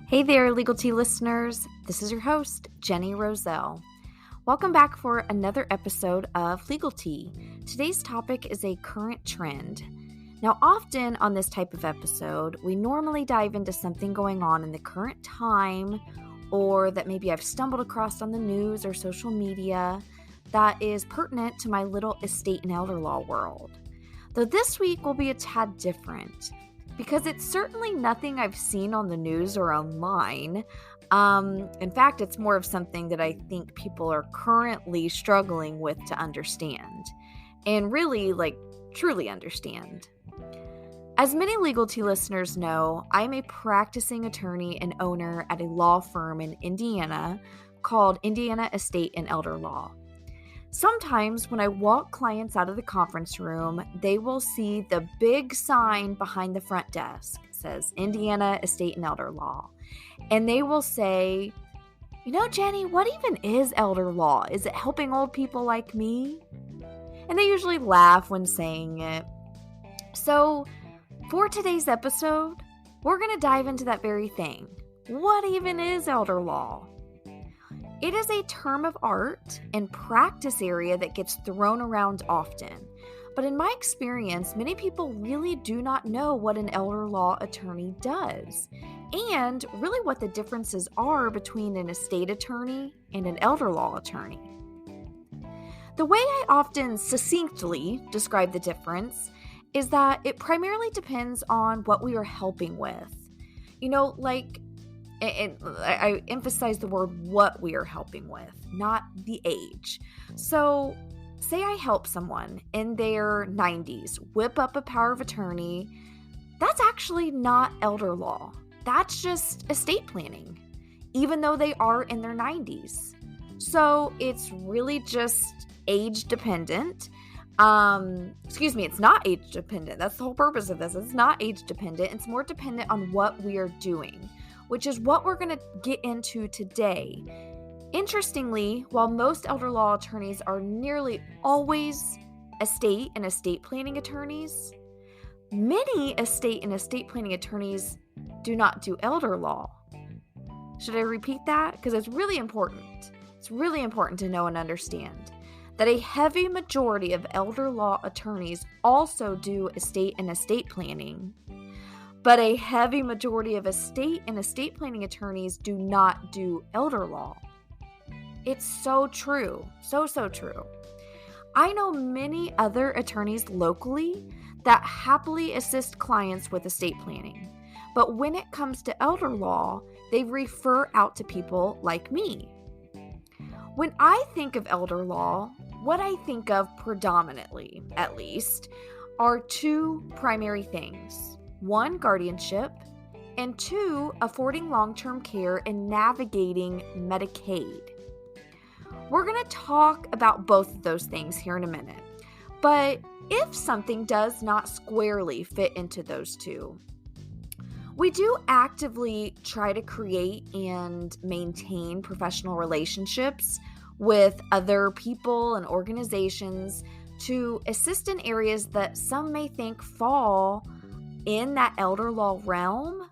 Hey there, Legal Tea listeners. This is your host, Jenny Roselle. Welcome back for another episode of Legal Tea. Today's topic is a current trend. Now, often on this type of episode, we normally dive into something going on in the current time or that maybe I've stumbled across on the news or social media that is pertinent to my little estate and elder law world. Though this week will be a tad different, because it's certainly nothing I've seen on the news or online. In fact, it's more of something that I think people are currently struggling with to understand, and really, truly understand. As many Legal Tea listeners know, I'm a practicing attorney and owner at a law firm in Indiana called Indiana Estate and Elder Law. Sometimes when I walk clients out of the conference room, they will see the big sign behind the front desk. It says Indiana Estate and Elder Law. And they will say, Jenny, what even is elder law? Is it helping old people like me? And they usually laugh when saying it. So for today's episode, we're going to dive into that very thing. What even is elder law? It is a term of art and practice area that gets thrown around often. But in my experience, many people really do not know what an elder law attorney does, and really what the differences are between an estate attorney and an elder law attorney. The way I often succinctly describe the difference is that it primarily depends on what we are helping with. And I emphasize the word what we are helping with, not the age. So say I help someone in their 90s whip up a power of attorney. That's actually not elder law. That's just estate planning, even though they are in their 90s. So it's really just age dependent. It's not age dependent. That's the whole purpose of this. It's not age dependent. It's more dependent on what we are doing, which is what we're going to get into today. Interestingly, while most elder law attorneys are nearly always estate and estate planning attorneys, many estate and estate planning attorneys do not do elder law. Should I repeat that? Because it's really important. It's really important to know and understand that a heavy majority of elder law attorneys also do estate and estate planning, but a heavy majority of estate and estate planning attorneys do not do elder law. It's so true. So true. I know many other attorneys locally that happily assist clients with estate planning. But when it comes to elder law, they refer out to people like me. When I think of elder law, what I think of predominantly, at least, are two primary things. One, guardianship, and two, affording long-term care and navigating Medicaid. We're going to talk about both of those things here in a minute. But if something does not squarely fit into those two, we do actively try to create and maintain professional relationships with other people and organizations to assist in areas that some may think fall in that elder law realm,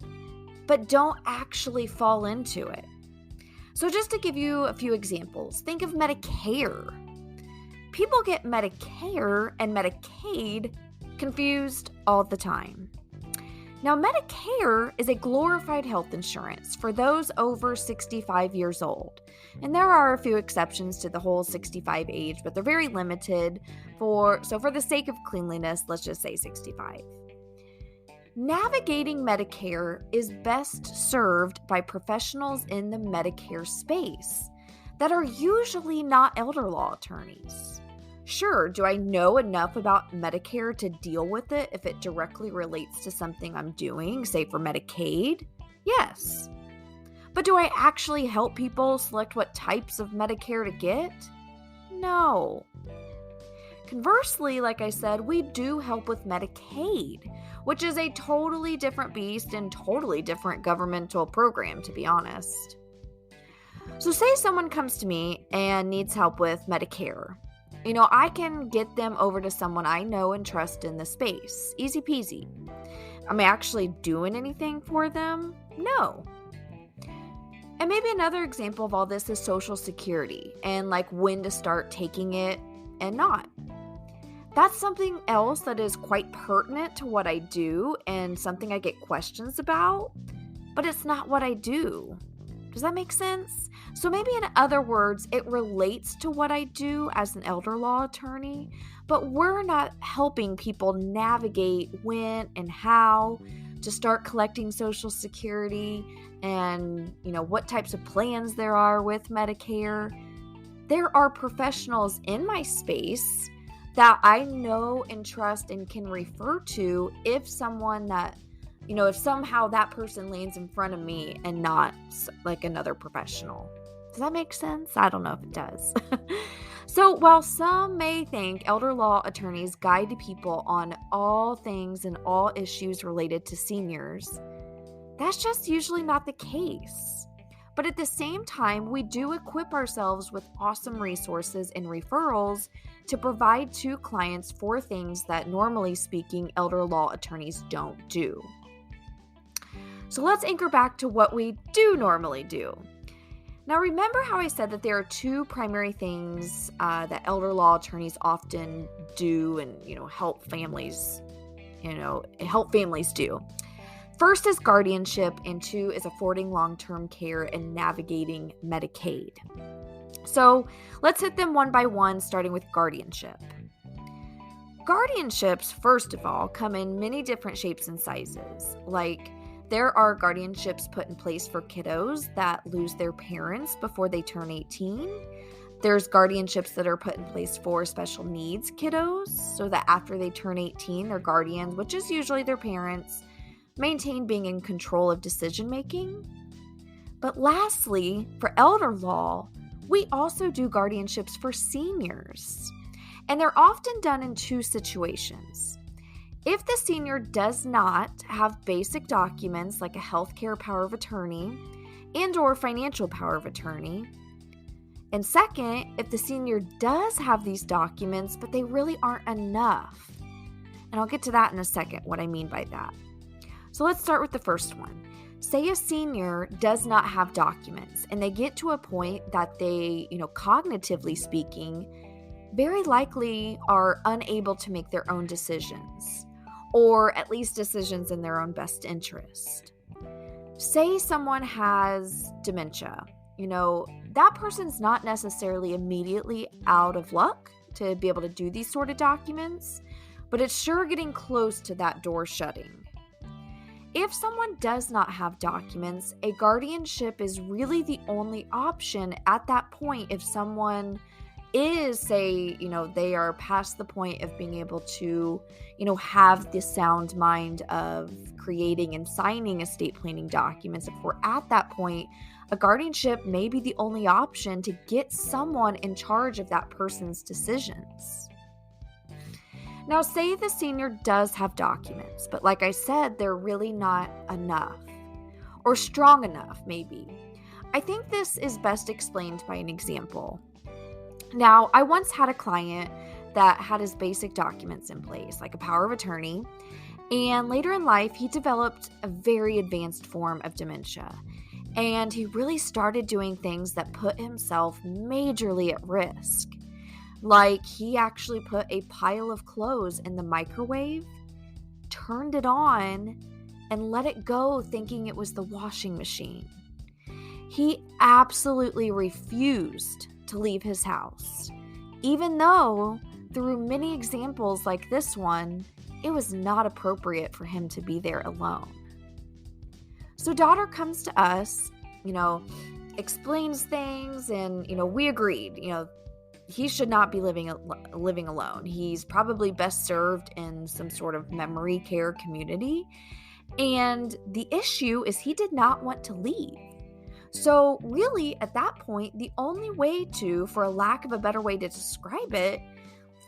but don't actually fall into it. So just to give you a few examples, think of Medicare. People get Medicare and Medicaid confused all the time. Now, Medicare is a glorified health insurance for those over 65 years old. And there are a few exceptions to the whole 65 age, but they're very limited. For the sake of cleanliness, let's just say 65. Navigating Medicare is best served by professionals in the Medicare space that are usually not elder law attorneys. Sure, do I know enough about Medicare to deal with it if it directly relates to something I'm doing, say for Medicaid? Yes. But do I actually help people select what types of Medicare to get? No. Conversely, like I said, we do help with Medicaid, which is a totally different beast and totally different governmental program, to be honest. So say someone comes to me and needs help with Medicare. I can get them over to someone I know and trust in the space. Easy peasy. Am I actually doing anything for them? No. And maybe another example of all this is Social Security and like when to start taking it and not. That's something else that is quite pertinent to what I do and something I get questions about, but it's not what I do. Does that make sense? So maybe in other words, it relates to what I do as an elder law attorney, but we're not helping people navigate when and how to start collecting Social Security and, what types of plans there are with Medicare. There are professionals in my space that I know and trust and can refer to if if somehow that person lands in front of me and not like another professional. Does that make sense? I don't know if it does. So while some may think elder law attorneys guide people on all things and all issues related to seniors, that's just usually not the case. But at the same time, we do equip ourselves with awesome resources and referrals to provide to clients for things that, normally speaking, elder law attorneys don't do. So let's anchor back to what we do normally do. Now, remember how I said that there are two primary things that elder law attorneys often do and, help families do. First is guardianship, and two is affording long-term care and navigating Medicaid. So let's hit them one by one, starting with guardianship. Guardianships, first of all, come in many different shapes and sizes. Like, there are guardianships put in place for kiddos that lose their parents before they turn 18. There's guardianships that are put in place for special needs kiddos, so that after they turn 18, their guardians, which is usually their parents, maintain being in control of decision making. But lastly, for elder law, we also do guardianships for seniors. And they're often done in two situations. If the senior does not have basic documents like a healthcare power of attorney and/or financial power of attorney. And second, if the senior does have these documents, but they really aren't enough. And I'll get to that in a second, what I mean by that. So let's start with the first one. Say a senior does not have documents and they get to a point that they, cognitively speaking, very likely are unable to make their own decisions, or at least decisions in their own best interest. Say someone has dementia. That person's not necessarily immediately out of luck to be able to do these sort of documents, but it's sure getting close to that door shutting. If someone does not have documents, a guardianship is really the only option at that point if someone is, say, they are past the point of being able to, have the sound mind of creating and signing estate planning documents. If we're at that point, a guardianship may be the only option to get someone in charge of that person's decisions. Now, say the senior does have documents, but like I said, they're really not enough or strong enough, maybe. I think this is best explained by an example. Now, I once had a client that had his basic documents in place, like a power of attorney, and later in life, he developed a very advanced form of dementia, and he really started doing things that put himself majorly at risk. Like, he actually put a pile of clothes in the microwave, turned it on, and let it go thinking it was the washing machine. He absolutely refused to leave his house, even though through many examples like this one, it was not appropriate for him to be there alone. So daughter comes to us, explains things, and, we agreed, he should not be living alone. He's probably best served in some sort of memory care community. And the issue is he did not want to leave. So really, at that point, the only way to, for a lack of a better way to describe it,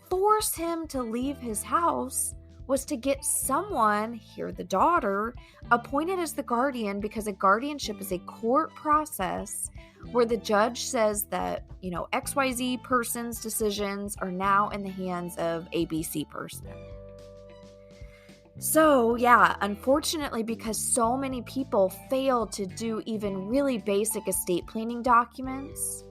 force him to leave his house was to get someone, here the daughter, appointed as the guardian, because a guardianship is a court process where the judge says that, XYZ person's decisions are now in the hands of ABC person. So, yeah, unfortunately, because so many people fail to do even really basic estate planning documents,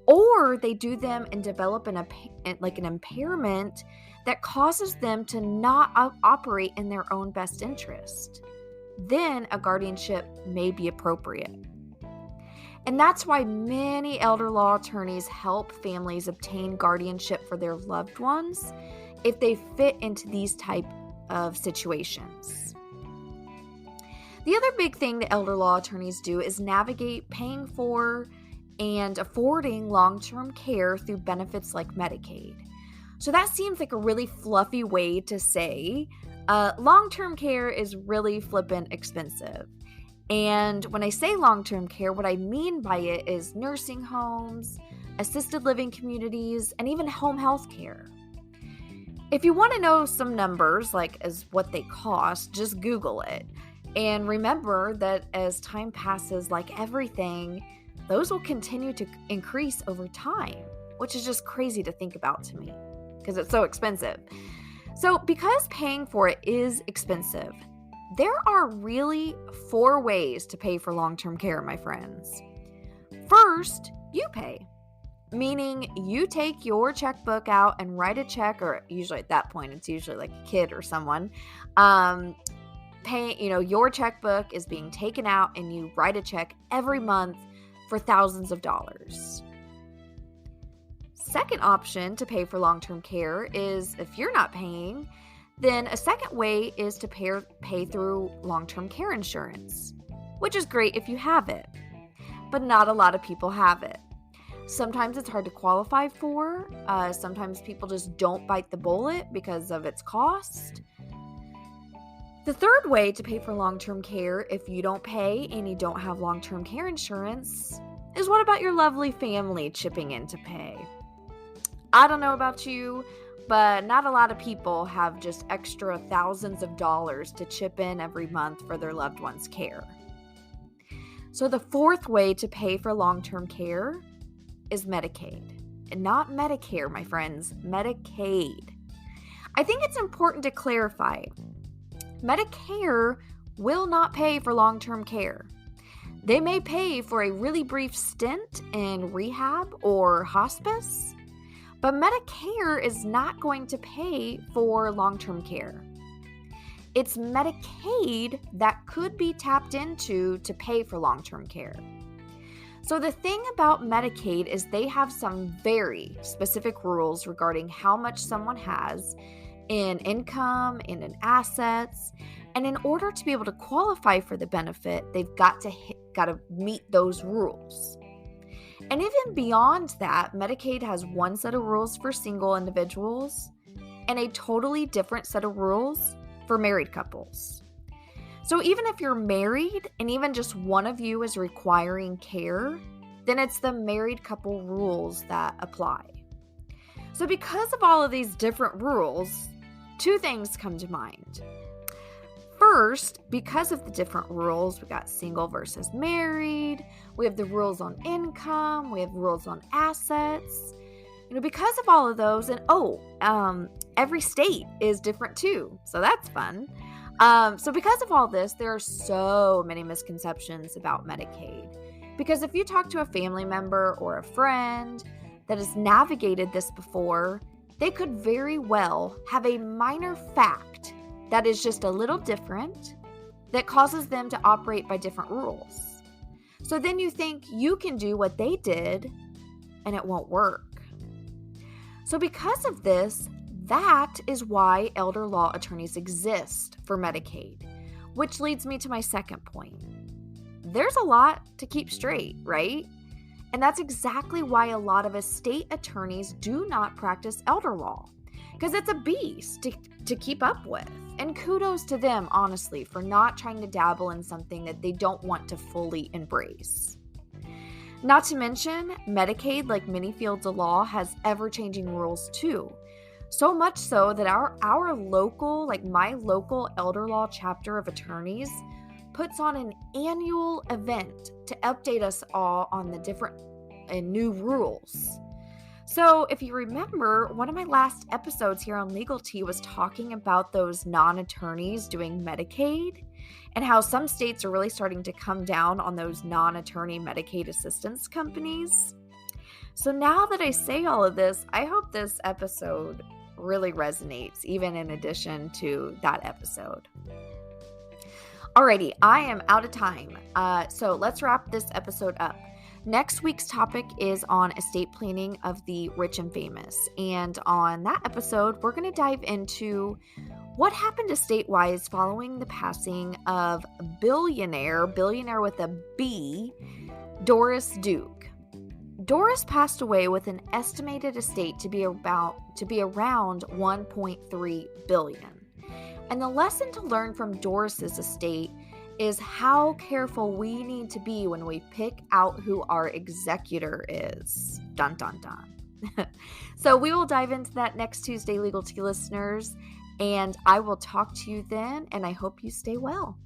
or they do them and develop an impairment that causes them to not operate in their own best interest, then a guardianship may be appropriate. And that's why many elder law attorneys help families obtain guardianship for their loved ones if they fit into these type of situations. The other big thing that elder law attorneys do is navigate paying for and affording long-term care through benefits like Medicaid. So that seems like a really fluffy way to say long-term care is really flippin' expensive. And when I say long-term care, what I mean by it is nursing homes, assisted living communities, and even home health care. If you want to know some numbers, like as what they cost, just Google it. And remember that as time passes, like everything, those will continue to increase over time, which is just crazy to think about to me because it's so expensive. So because paying for it is expensive, there are really 4 ways to pay for long-term care, my friends. First, you pay, meaning you take your checkbook out and write a check, or usually at that point, it's usually like a kid or someone. Your checkbook is being taken out and you write a check every month for thousands of dollars. Second option to pay for long-term care is if you're not paying, then a second way is to pay through long-term care insurance, which is great if you have it, but not a lot of people have it. Sometimes it's hard to qualify for. Sometimes people just don't bite the bullet because of its cost. The third way to pay for long-term care if you don't pay and you don't have long-term care insurance is what about your lovely family chipping in to pay? I don't know about you, but not a lot of people have just extra thousands of dollars to chip in every month for their loved one's care. So the fourth way to pay for long-term care is Medicaid. And not Medicare, my friends, Medicaid. I think it's important to clarify. Medicare will not pay for long-term care. They may pay for a really brief stint in rehab or hospice, but Medicare is not going to pay for long-term care. It's Medicaid that could be tapped into to pay for long-term care. So the thing about Medicaid is they have some very specific rules regarding how much someone has in income and in assets. And in order to be able to qualify for the benefit, they've got to meet those rules. And even beyond that, Medicaid has one set of rules for single individuals and a totally different set of rules for married couples. So even if you're married and even just one of you is requiring care, then it's the married couple rules that apply. So because of all of these different rules, 2 things come to mind. First, because of the different rules, we got single versus married, we have the rules on income, we have rules on assets. Because of all of those, and every state is different too, so that's fun. So because of all this, there are so many misconceptions about Medicaid. Because if you talk to a family member or a friend that has navigated this before, they could very well have a minor fact that is just a little different that causes them to operate by different rules. So then you think you can do what they did and it won't work. So because of this, that is why elder law attorneys exist for Medicaid, which leads me to my second point. There's a lot to keep straight, right? And that's exactly why a lot of estate attorneys do not practice elder law, because it's a beast to keep up with. And kudos to them, honestly, for not trying to dabble in something that they don't want to fully embrace. Not to mention, Medicaid, like many fields of law, has ever-changing rules too. So much so that our local, my local elder law chapter of attorneys puts on an annual event to update us all on the different and new rules. So, if you remember, one of my last episodes here on Legal Tea was talking about those non attorneys doing Medicaid and how some states are really starting to come down on those non attorney Medicaid assistance companies. So, now that I say all of this, I hope this episode really resonates, even in addition to that episode. Alrighty, I am out of time. So, let's wrap this episode up. Next week's topic is on estate planning of the rich and famous. And on that episode, we're going to dive into what happened estate-wise following the passing of billionaire with a B, Doris Duke. Doris passed away with an estimated estate to be around 1.3 billion. And the lesson to learn from Doris's estate is how careful we need to be when we pick out who our executor is. Dun, dun, dun. So we will dive into that next Tuesday, Legal Tea listeners, and I will talk to you then, and I hope you stay well.